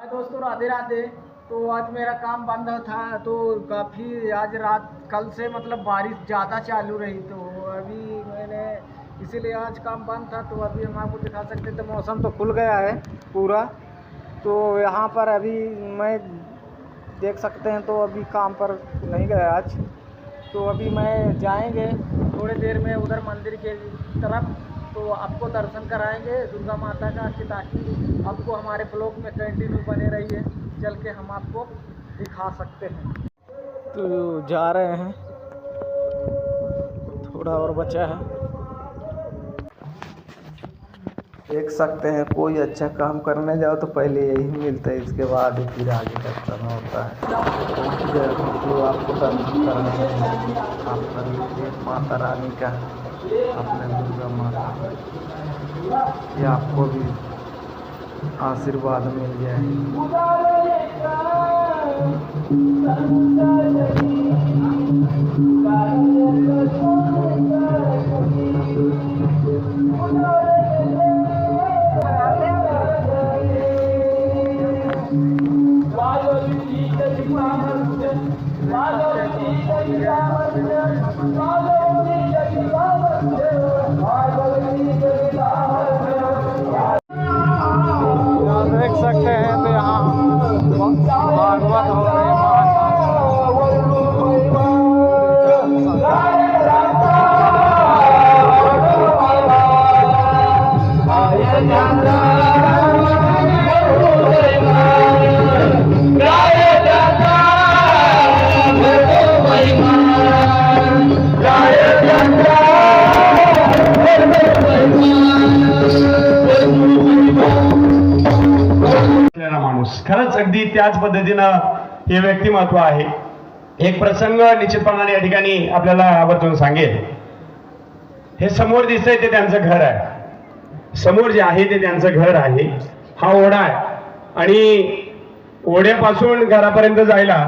हाय दोस्तों, राधे राधे। तो आज मेरा काम बंद था तो काफ़ी आज रात कल से मतलब बारिश ज़्यादा चालू रही, तो अभी मैंने इसीलिए आज काम बंद था। तो अभी हम आपको दिखा सकते थे, मौसम तो खुल गया है पूरा। तो यहाँ पर अभी मैं देख सकते हैं, तो अभी काम पर नहीं गया आज। तो अभी मैं जाएंगे थोड़ी देर में उधर मंदिर के तरफ, तो आपको दर्शन कराएंगे दुर्गा माता का, कि ताकि आपको हमारे ब्लॉग में कंटिन्यू बने रहिए, चल के हम आपको दिखा सकते हैं। तो जा रहे हैं, थोड़ा और बचा है। देख सकते हैं, कोई अच्छा काम करने जाओ तो पहले यही मिलता है, इसके बाद फिर आगे का करना होता है। तो आपको दर्शन कराएंगे आप कर माता रानी का, अपने दुर्गा माता, ये आपको भी आशीर्वाद मिल जाए। देख सकते हैं, तो यहाँ भागवत हो रही है। माणूस खरंच अगदी त्याच पद्धतीनं हे व्यक्तिमत्व आहे। एक प्रसंग निश्चितपणाने या ठिकाणी आपल्याला आवर्जून सांगेल। हे समोर दिसतंय ते त्यांचं घर आहे, समोर जे आहे ते त्यांचं घर आहे। हा ओढा आहे आणि ओढ्यापासून घरापर्यंत जायला